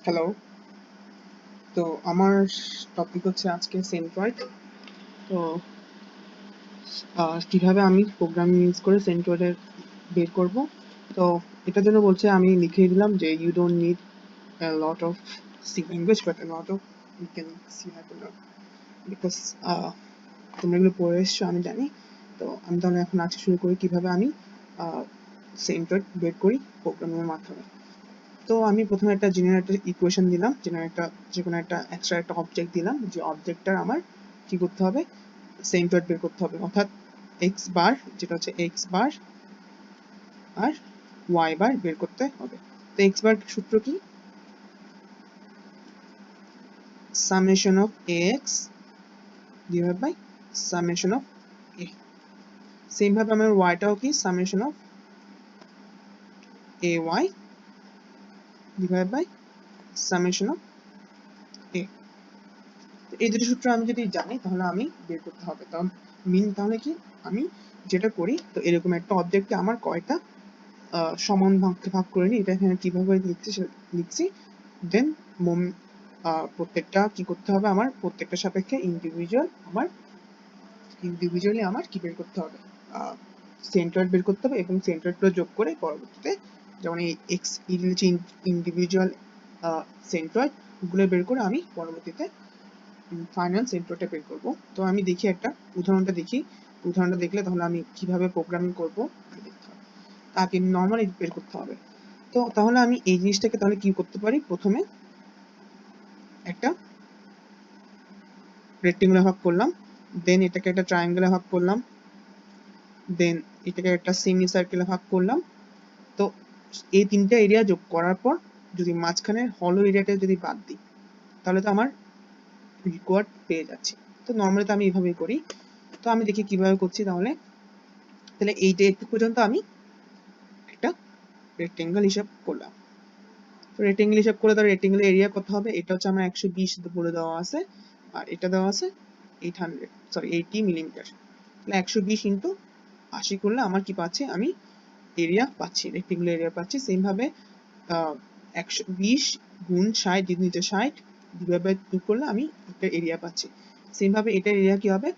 Hello. তো আমার topic হচ্ছে আজকে সেন্ট্রয়েড। তো কিভাবে আমি প্রোগ্রামিং ইউজ করে সেন্ট্রয়েডের বের করব। তো এটার জন্য বলছে আমি লিখে দিলাম যে you don't need a lot of C language but a lot of you can see how to learn because তোমরা এগুলো পড়ে এসছো আমি জানি। তো আমি তাহলে এখন আজকে শুরু করি কিভাবে আমি সেন্ট্রয়েড বের করি প্রোগ্রামিংয়ের মাধ্যমে। তো আমি প্রথমে একটা জেনারেটর ইকুয়েশন দিলাম, যে কোনো একটা এক্সট্রা একটা অবজেক্ট দিলাম, যে অবজেক্টটার আমার কি করতে হবে, সেন্ট্রয়েড বের করতে হবে, অর্থাৎ এক্স বার যেটা হচ্ছে এক্স বার আর ওয়াই বার বের করতে হবে। তো এক্স বার সূত্র কি, summation of a x divide by summation of a. Same ভাবে আমার ওয়াইটাও কি, summation of a y divide by summation of a. এই দুটো সূত্র আমি যদি জানি তাহলে আমি বের করতে হবে। তাহলে কি আমি যেটা করি, তো এরকম একটা অবজেক্টকে আমার কয়টা সমান ভাগ করে নিই, এটা এখানে কিভাবে লিখছি দেন প্রত্যেকটা কি করতে হবে, আমার প্রত্যেকটা সাপেক্ষে ইন্ডিভিজুয়ালি আমার কি বের করতে হবে, সেন্ট্রয়েড বের করতে হবে এবং সেন্ট্রয়েডটা যোগ করে পরবর্তীতে যেমন এই এক্স ইন্ডিভিজুয়াল সেন্ট্রয়েড গুলো বের করে আমি পরবর্তীতে ফাইনাল সেন্ট্রয়েডটা বের করব। তো আমি দেখি একটা উদাহরণটা দেখলে তাহলে আমি কিভাবে প্রোগ্রামিং করব দেখতে হবে, তাকে নরমালি বের করতে হবে। তো তাহলে আমি এই জিনিসটাকে তাহলে কি করতে পারি, প্রথমে একটা রেক্টেঙ্গুলার ভাগ করলাম, দেন এটাকে একটা ট্রায়াঙ্গেলে ভাগ করলাম, দেন এটাকে একটা সেমি সার্কেলে ভাগ করলাম। তো এই তিনটা এরিয়া যোগ করার পর যদি মাঝখানের হলো এরিয়াটা যদি বাদ দিই তাহলে তো আমার রিকোয়ার্ড পেয়ে যাচ্ছি। তো নর্মালি তো আমি এইভাবেই করি। তো আমি দেখি কিভাবে করছি। তাহলে এইটা একটু পর্যন্ত আমি একটা রেক্টেঙ্গেল হিসাব করলাম। তো রেক্টেঙ্গেল হিসাব করে তার রেক্টেঙ্গেলের এরিয়া কত হবে, এটা হচ্ছে আমার 120 বলে দেওয়া আছে, আর এটা দেওয়া আছে 80 মিলিমিটার। তাহলে 120 ইন্টু 80 করলে আমার কি পাচ্ছি, আমি এরিয়া পাচ্ছি, রেক্টেঙ্গুলার এরিয়া পাচ্ছি। সেম ভাবে 120 গুণ 60 যদি নিচে 60 ডিভাইড বাই 2 করলে আমি একটা এরিয়া পাচ্ছি। সেম ভাবে এটার এরিয়া কি হবে,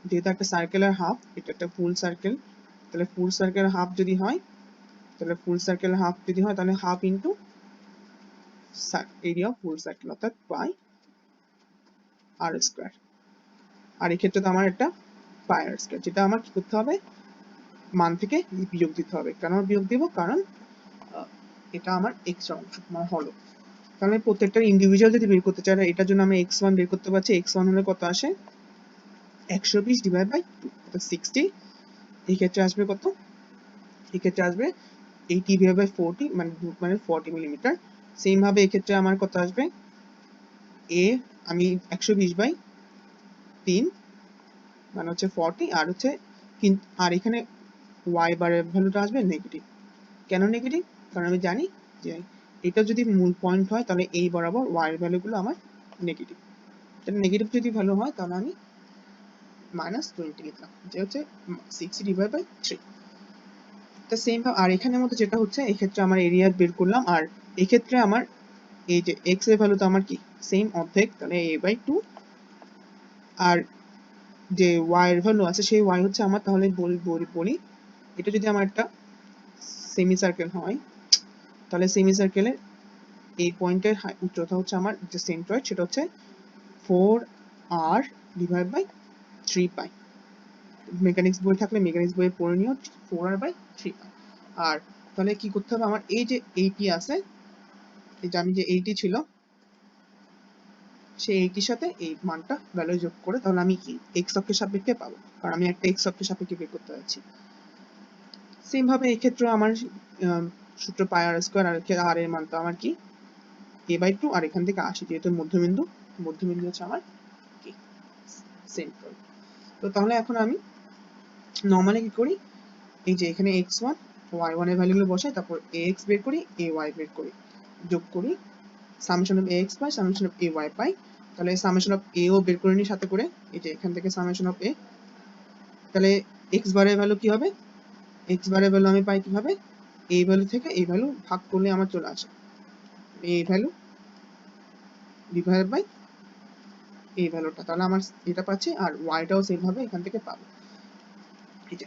যেহেতু একটা সার্কেলের হাফ, এটা একটা ফুল সার্কেল, তাহলে ফুল সার্কেলের হাফ যদি হয় তাহলে half into area of full circle অর্থাৎ পাই আর স্কয়ার। আর এই ক্ষেত্রে তো আমার একটা পাই আর স্কয়ার, যেটা আমার কি করতে হবে, মান থেকে বিয়োগ দিতে হবে। কেন বিয়োগ দিব, কারণ এটা আমার এক্স অংশ মানে হলো। তাহলে প্রত্যেকটা ইন্ডিভিজুয়াল যদি বের করতে চাই, এটার জন্য আমি x1 বের করতে পারছি। x1 হলে কত আসে, 120 ডিভাইড বাই 2 অর্থাৎ 60। এই ক্ষেত্রে আসবে কত, এই ক্ষেত্রে আসবে 80 ডিভাইড বাই 40 মানে 40 মিলিমিটার। সেম ভাবে এই ক্ষেত্রে আমার কত আসবে, a আমি 120 বাই 3 মানে হচ্ছে 40, আর হচ্ছে আর এখানে y বারের ভ্যালুটা আসবে নেগেটিভ। কেন নেগেটিভ, কারণ আমি জানি যে এটা যদি মূল পয়েন্ট হয় তাহলে এই বরাবর y এর ভ্যালুগুলো আমার নেগেটিভ। এটা নেগেটিভ যদি ভ্যালু হয় তাহলে আমি -20 লিখলাম, যে হচ্ছে 60 ডিভাইড বাই 3। তো সেম ভাবে আর এখানের মধ্যে যেটা হচ্ছে, এই ক্ষেত্রে আমার এরিয়া বের করলাম, আর এই ক্ষেত্রে আমার এই যে x এর ভ্যালু তো আমার কি সেম অর্ধেক, তাহলে a/2, আর যে y এর ভ্যালু আছে সেই y হচ্ছে আমার, তাহলে বলি এটা যদি আমার একটা সেমি সার্কেল হয় তাহলে সেমি সার্কেলের এই পয়েন্টের উচ্চতা হচ্ছে আমার যে সেন্ট্রয়েড, সেটা হচ্ছে 4r divide by 3 pi. Mechanics বই থাকলে মেকানিক্স বইয়ে পড়ে নিও, 4r বাই 3 পাই। আর তাহলে কি করতে হবে, আমার এই যে 80 আছে, এই যে আমি যে 80 ছিল সেই 80 সাথে এই মানটা ভ্যালু যোগ করে তাহলে আমি কি এক্স অক্ষের সাপেক্ষে পাবো, কারণ আমি একটা এক্স অক্ষের সাপেক্ষে বের করতে যাচ্ছি। সেম ভাবে এই ক্ষেত্রে আমার সূত্র পাই আর স্কয়ার, আর এর মান তো আমার কি a/2, আর এখান থেকে 80 যেহেতু মধ্যবিন্দু হচ্ছে আমার কি সেন্ট্রয়েড। তো তাহলে এখন আমি নরমালি কি করি, এই যে এখানে x1 y1 এর ভ্যালুগুলো বসাই, তারপর ax বের করি, ay বের করি, যোগ করি, summation of ax pi, summation of ay পাই। তাহলে সামেশন অফ a ও বের করে নিই সাথে করে, এই যে এখান থেকে সামেশন অফ a। তাহলে x বারের ভ্যালু কি হবে, x বারের ভ্যালু আমি পাই কিভাবে, এই ভ্যালু থেকে এই ভ্যালু ভাগ করলে আমার চলে আসে এই ভ্যালু, ডিভাইড বাই এই ভ্যালুটা, তাহলে আমার এটা পাচ্ছি, আর ওয়াইটাও সেম ভাবে এখান থেকে পাবো। এই যে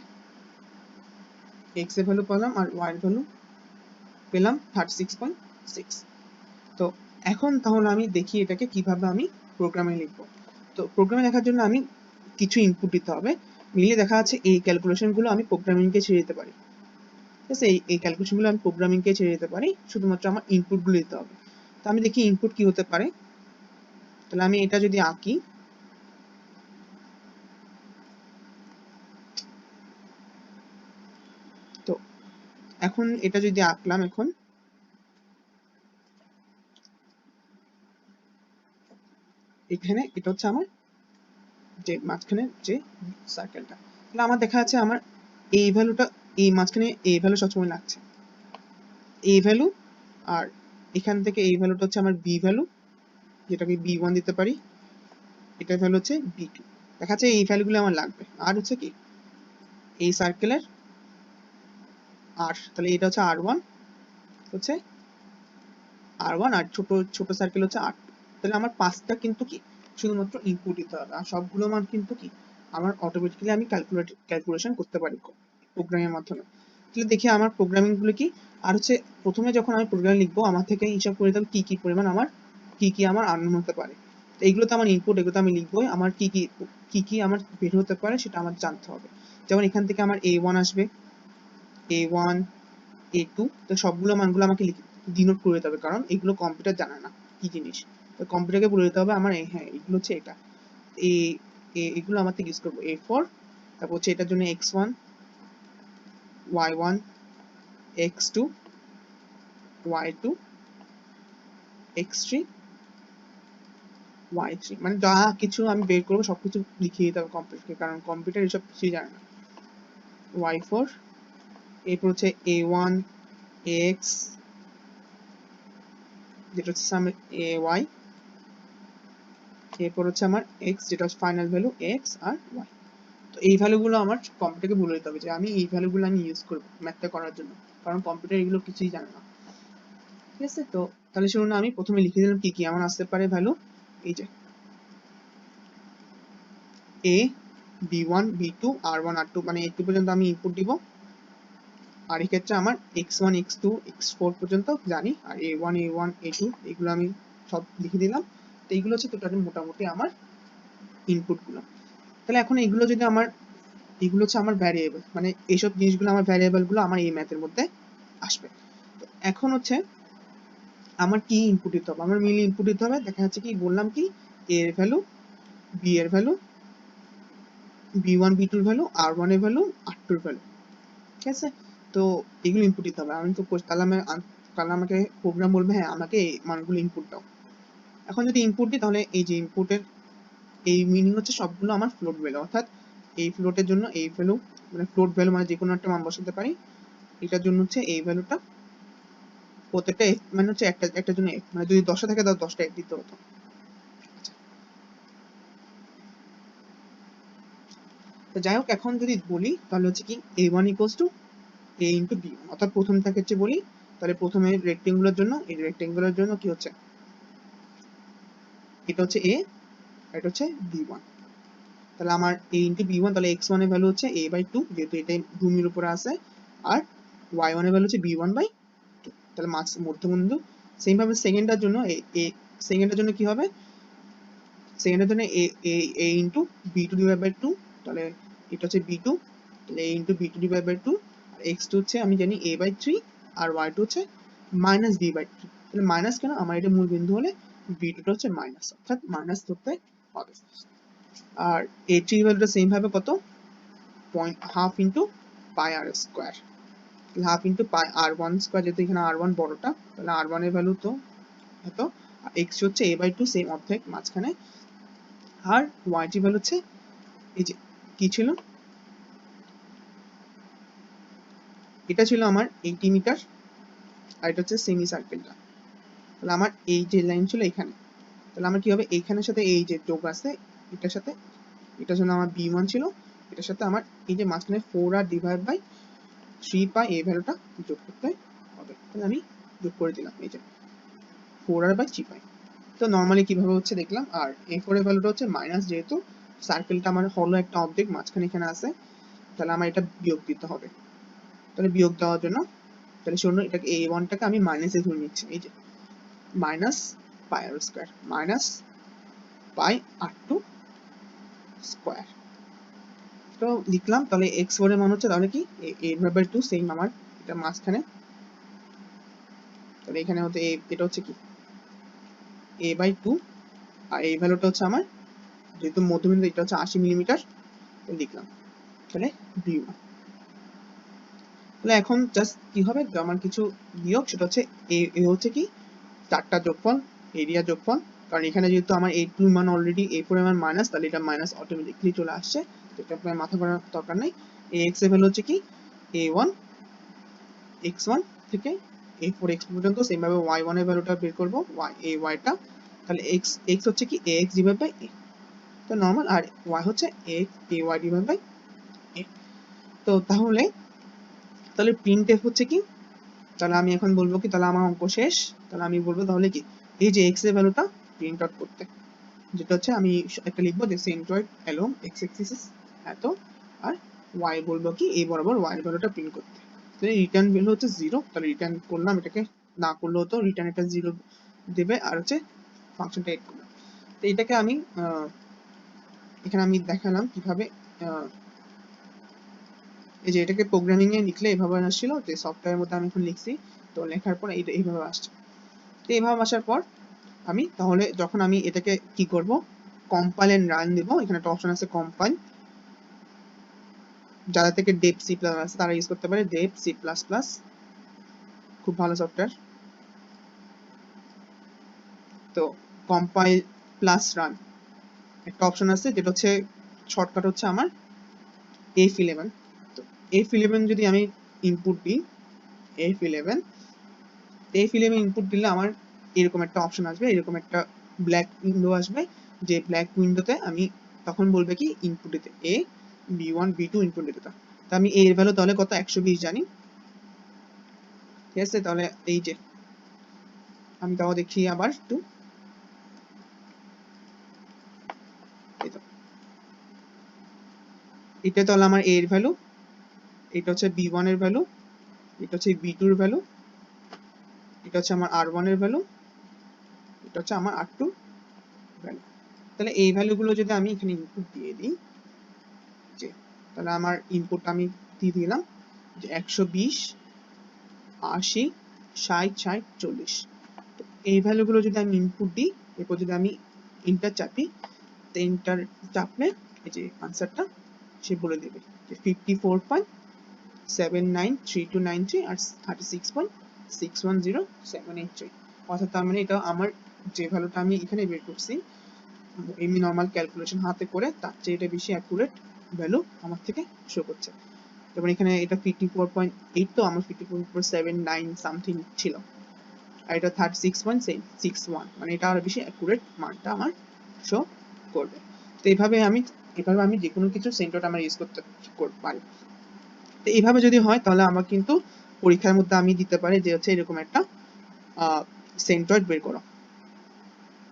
এক্স এর ভ্যালু পেলাম আর ওয়াই এর ভ্যালু পেলাম 36.6। তো এখন তাহলে আমি দেখি এটাকে কিভাবে আমি প্রোগ্রামে লিখবো। তো প্রোগ্রামে লেখার জন্য আমি কিছু ইনপুট দিতে হবে। মিলিয়ে দেখা যাচ্ছে এই ক্যালকুলেশনগুলো আমি প্রোগ্রামিংকে ছেড়ে দিতে পারি, ঠিক আছে? এই ক্যালকুলেশনগুলো আমি প্রোগ্রামিংকে ছেড়ে দিতে পারি, শুধুমাত্র আমার ইনপুটগুলো দিতে হবে। তো আমি দেখি ইনপুট কি হতে পারে। তাহলে আমি এটা যদি আঁকি, তো এখন এটা যদি আঁকলাম, এখন এখানে এটা হচ্ছে আমার যে মাঝখানে যে সার্কেলটা, তাহলে আমার দেখা যাচ্ছে আমার এই ভ্যালুটা, এই মাঝখানে এই ভ্যালু সবসময় লাগছে, এই ভ্যালু, আর এখান থেকে এই ভ্যালুটা হচ্ছে আমার বি ভ্যালু, যেটাকে বি1 দিতে পারি, এটার ভ্যালু হচ্ছে বি2। দেখা যাচ্ছে এই ভ্যালুগুলো আমার লাগবে। আর হচ্ছে কি এই সার্কেলের আর, তাহলে এটা হচ্ছে আর1, হচ্ছে আর1, আর ছোট ছোট সার্কেল হচ্ছে আর2। তাহলে আমার পাঁচটা কিন্তু কি শুধুমাত্র ইনপুট দিতে হবে, আর সবগুলো মান কিন্তু কি আমার অটোমেটিক্যালি আমি ক্যালকুলেশন করতে পারি প্রোগ্রামের মাধ্যমে। তাহলে দেখি আমার প্রোগ্রামিং গুলো কি। আর হচ্ছে প্রথমে যখন আমি প্রোগ্রাম লিখবো, আমার থেকে হিসাব করে দেবো কি কি পরিমাণ আমার কি আমার আননোন হতে পারে। তো এইগুলো তো আমার ইনপুট, এগুলো তো আমি লিখবোই, আমার কি আমার বের হতে পারে সেটা আমার জানতে হবে। যেমন এখান থেকে আমার a1 আসবে, a1 a2, তো সবগুলো মানগুলো আমাকে ডিনোট করে দিতে হবে, কারণ এগুলো কম্পিউটার জানে না কি জিনিস। তো কম্পিউটারকে বলে দিতে হবে আমার হ্যাঁ এগুলো হচ্ছে এটা, এগুলো আমার থেকে ইউজ করবো a4, তারপর হচ্ছে এটার জন্য x1 y1 x2 y2 x3 y3, মানে যা কিছু আমি বের করবো সবকিছু লিখিয়ে দিতে হবে কম্পিউটারকে, কারণ কম্পিউটার এসব কিছুই জানে না। y4, এরপর হচ্ছে a1 ax, যেটা হচ্ছে আমার ay, এরপর হচ্ছে আমার x, যেটা হচ্ছে ফাইনাল ভ্যালু x আর y। তো এই ভ্যালুগুলো আমার কম্পিউটারকে বলে দিতে হবে যে আমি এই ভ্যালুগুলো আমি ইউজ করবো ম্যাথটা করার জন্য, কারণ কম্পিউটার এগুলো কিছুই জানে না, ঠিক আছে? তো তাহলে শুনুন, আমি প্রথমে লিখে দিলাম কি কি আমার আসতে পারে ভ্যালু। এই যে a b1 b2 r1 r2, মানে একটু পর্যন্ত আমি ইনপুট দিব, আর এই ক্ষেত্রে আমার x1 x2 x4 পর্যন্ত জানি, আর a1 a1 a2 এগুলো আমি সব লিখে দিলাম। তো এইগুলো হচ্ছে টোটালি মোটামুটি আমার ইনপুট গুলো। তাহলে এখন এগুলো যদি আমার, এগুলো হচ্ছে আমার ভ্যারিয়েবল, মানে এইসব জিনিসগুলো আমার ভ্যারিয়েবল গুলো আমার এই ম্যাথের মধ্যে আসবে। তো এখন হচ্ছে আমার কি ইনপুট দিতে হবে, আমার মিলি ইনপুট দিতে হবে। দেখা যাচ্ছে কি বললাম কি a এর ভ্যালু, b এর ভ্যালু, b1 b2 এর ভ্যালু, r1 এর ভ্যালু, r2 এর ভ্যালু, ঠিক আছে? তো এগুলো ইনপুট দিতে হবে। আমি তো তাহলে আমাকে প্রোগ্রাম বলবে হ্যাঁ আমাকে এই মানগুলো ইনপুট দাও। এখন যদি ইনপুট দিই, তাহলে এই যে ইনপুটের এই মিনিং হচ্ছে সবগুলো আমার ফ্লোট ভ্যালু, অর্থাৎ এই ফ্লোটের জন্য এই ভ্যালু, মানে ফ্লোট ভ্যালু মানে যে কোনো একটা মান বসাতে পারি। এটার জন্য হচ্ছে এই ভ্যালুটা, প্রত্যেকটা f মানে হচ্ছে একটার জন্য f, মানে যদি 10টা থাকে তাহলে 10টা f দিতে হতো। তো যাই হোক, এখন যদি বলি তাহলে হচ্ছে কি a1 equals to a into b1, অর্থাৎ প্রথম থেকে হচ্ছে বলি, তাহলে প্রথমে রেক্টেঙ্গুলার জন্য, এই রেক্টেঙ্গুলার জন্য কি হচ্ছে, এটা হচ্ছে a, এটা হচ্ছে b1। তাহলে আমার a into b1, তাহলে x1 এর ভ্যালু হচ্ছে a/2, যেহেতু এটা ভূমির উপরে আছে, আর y1 এর ভ্যালু হচ্ছে b1/2, তাহলে মধ্যবিন্দু। সেম ভাবে সেকেন্ডটার জন্য সেকেন্ডের জন্য কি হবে, সেকেন্ডের জন্য a into b2/2, তাহলে এটা হচ্ছে b2, তাহলে a into b2/2, R x2 হচ্ছে আমি জানি a/3, আর y2 হচ্ছে minus b/3। তাহলে মাইনাস কেন, আমার এটা মূল বিন্দু হলে b2 টা হচ্ছে মাইনাস, অর্থাৎ মাইনাস ধরতে হবে। আর a3 ভ্যালুটা সেম ভাবে কত, half into pi r square, half into pi r1 square, যেহেতু এখানে r1 বড়টা, তাহলে r1 এর ভ্যালু তো এত, আর x হচ্ছে a/2 সেম অর্ধেক মাঝখানে, আর y ভ্যালু হচ্ছে এই যে কি ছিল, এটা ছিল আমার 80 মিটার, আর এটা হচ্ছে সেমি সার্কেলটা। তাহলে আমার এই যে লাইন ছিল এখানে, তাহলে আমার কি হবে, এইখানের সাথে এই যে যোগ আছে এটার সাথে, এটার জন্য আমার b1 ছিল, এটার সাথে আমার এই যে মাঝখানে 4r ডিভাইড বাই 3 পাই এই ভ্যালুটা যোগ করতে হবে। তাহলে আমি যোগ করে দিলাম, এই যে 4r/3 পাই। তো নর্মালি কিভাবে হচ্ছে দেখলাম। আর A4 এর ভ্যালুটা হচ্ছে মাইনাস, যেহেতু সার্কেলটা আমার হলো একটা অবজেক্ট, মাঝখানে এখানে আছে, তাহলে আমার এটা বিয়োগ দিতে হবে। তাহলে বিয়োগ দেওয়ার জন্য তাহলে শূন্য, এটাকে A1টাকে আমি মাইনাসে ধরে নিচ্ছি, এই যে minus pi r square minus pi R2 square. তো লিখলাম, তাহলে x4 এর মান হচ্ছে তাহলে কি A/2, সেম আমার এটা মাঝখানে, তাহলে এখানে হচ্ছে এটা হচ্ছে কি A/2, আর এই ভ্যালুটা হচ্ছে আমার, যেহেতু মধ্যবিন্দু এটা হচ্ছে 80 মিলিমিটার, তো লিখলাম তাহলে V1। তাহলে এখন জাস্ট কি হবে, আমার কিছু বিয়োগ, সেটা হচ্ছে এ হচ্ছে কি চারটা যোগফল, এরিয়া যোগফল, কারণ এখানে যেহেতু আমার A2 মান অলরেডি A4 এর মান মাইনাস, তাহলে এটা মাইনাস অটোমেটিক্যালি চলে আসছে, এটা আপনার মাথা করার দরকার নেই। Ax এর ভ্যালু হচ্ছে কি A1 x1 থেকে A4 x পর্যন্ত, সেম ভাবে y1 এর ভ্যালুটা বের করব, y টা, তাহলে x হচ্ছে কি ax ডিভাইড বাই a, তো নরমাল, আর y হচ্ছে ay ডিভাইড বাই a। তো তাহলে প্রিন্টএফ হচ্ছে কি, তাহলে আমি এখন বলবো কি, তাহলে আমার অঙ্ক শেষ, তাহলে আমি বলবো তাহলে কি এই যে x এর ভ্যালুটা প্রিন্ট আউট করতে, যেটা হচ্ছে আমি একটা লিখবো যে সেন্ট্রয়েড অ্যালং x অ্যাক্সিস এত, আর y বলবো কি a বরাবর y এর ভ্যালুটা প্রিন্ট করতে। তাহলে রিটার্ন ভ্যালু হচ্ছে 0, তাহলে রিটার্ন করলাম, এটাকে না করলেও তো রিটার্ন এটা 0 দেবে, আর হচ্ছে ফাংশনটা এড করলাম। তো এটাকে আমি এখানে আমি দেখালাম কিভাবে এই যে এটাকে প্রোগ্রামিং এ লিখলে এভাবে আসছিল, যে সফটওয়্যারের মধ্যে আমি এখন লিখছি, তো লেখার পর এটা এইভাবে আসছে। তো এইভাবে আসার পর আমি তাহলে যখন আমি এটাকে কি করব, কম্পাইল এন্ড রান দেব, এখানে একটা অপশন আছে কম্পাইল, যারা থেকে ডেপ সি প্লাস আছে তারা ইউজ করতে পারে, ডেপ সি প্লাস প্লাস, খুব ভালো সফটওয়্যার। তো কম্পাইল প্লাস রান একটা অপশন আছে, যেটা হচ্ছে শর্টকাট হচ্ছে আমার F11। তো F11 যদি আমি ইনপুট দিই, F11 ইনপুট দিলে আমার এরকম একটা অপশন আসবে, এরকম একটা ব্ল্যাক উইন্ডো আসবে, যে ব্ল্যাক উইন্ডোতে আমি তখন বলবে কি ইনপুট দিতে A, B1 B2 ইনপুট দিতে। তো আমি A এর ভ্যালু তাহলে কত 120 জানি, ঠিক আছে। তাহলে এই যে আমি তাও দেখি আবার একটু, এটা তাহলে আমার A এর ভ্যালু, এটা হচ্ছে B1 এর ভ্যালু, এটা হচ্ছে B2 এর ভ্যালু, এটা হচ্ছে আমার R1 এর ভ্যালু, এটা হচ্ছে আমার R2 ভ্যালু। তাহলে এই ভ্যালুগুলো যদি আমি এখানে ইনপুট দিয়ে দিই, যে তাহলে আমার ইনপুট আমি দিয়ে দিলাম যে 120 80 60 60 40। তো এই ভ্যালুগুলো যদি আমি ইনপুট দিই, এরপর যদি আমি এন্টার চাপি, তো এন্টার চাপলে এই যে আনসারটা সে বলে দেবে যে 54.793293 আর 36.610783, অর্থাৎ তার মানে এটা আমার যে ভ্যালুটা আমি এখানে বের করছি এমনি নর্মাল ক্যালকুলেশন হাতে করে, তার চেয়ে এটা বেশি অ্যাকুরেট ভ্যালু আমার থেকে শো করছে। যেমন এখানে এটা 54.8, তো আমার 54.79 সামথিং ছিল, আর এটা 36.61, মানে এটা আরো বেশি অ্যাকুরেট মানটা আমার শো করবে। তো এইভাবে আমি যে কোনো কিছু সেন্ট্রয়েড আমার ইউজ করতে পারি। তো এইভাবে যদি হয় তাহলে আমার কিন্তু পরীক্ষার মধ্যে আমি দিতে পারি যে হচ্ছে এরকম একটা সেন্ট্রয়েড বের করো,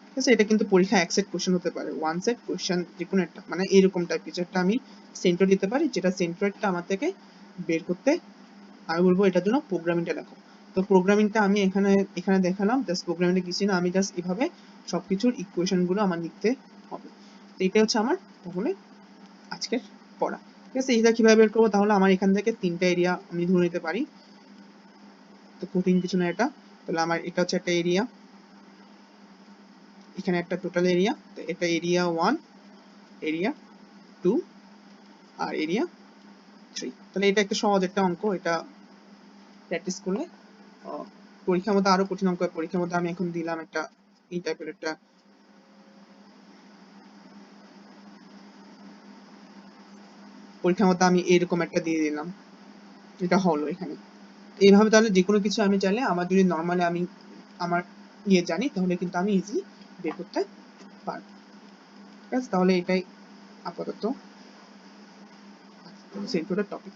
ঠিক আছে। এটা কিন্তু পরীক্ষা এক সেট কোশ্চেন হতে পারে, ওয়ান সেট কোশ্চেন যে কোনো একটা, মানে এরকম টাইপ কিছু একটা আমি সেন্ট্রয়েড দিতে পারি, যেটা সেন্ট্রয়েডটা আমার থেকে বের করতে আমি বলবো এটার জন্য প্রোগ্রামিংটা লেখো। তো প্রোগ্রামিংটা আমি এখানে দেখালাম, জাস্ট প্রোগ্রামিংটা কিছু না, আমি জাস্ট এভাবে সবকিছুর ইকুয়েশন গুলো আমার লিখতে হবে। তো এটা হচ্ছে আমার তাহলে আজকের পড়া, ঠিক আছে। এটা কিভাবে বের করবো, তাহলে আমার এখান থেকে তিনটা এরিয়া আমি ধরে নিতে পারি, তো কঠিন কিছু না এটা। তাহলে আমার এটা হচ্ছে একটা এরিয়া, এখানে একটা টোটাল এরিয়া, তো এটা এরিয়া 1, এরিয়া 2 আর এরিয়া 3। তাহলে এটা একটা সহজ একটা অঙ্ক, এটা প্র্যাকটিস করলে পরীক্ষার মধ্যে আরো কঠিন অঙ্ক, পরীক্ষার মধ্যে আমি এখন দিলাম একটা এই টাইপের একটা, পরীক্ষার মধ্যে আমি এরকম একটা দিয়ে দিলাম, এটা হলো এখানে। এইভাবে তাহলে যে কোনো কিছু আমি চাইলে আমার যদি নর্মালি আমি আমার ইয়ে জানি, তাহলে কিন্তু আমি ইজিলি বের করতে পারবো, ঠিক আছে। তাহলে এটাই আপাতত সেন্ট্রয়েডের টপিক।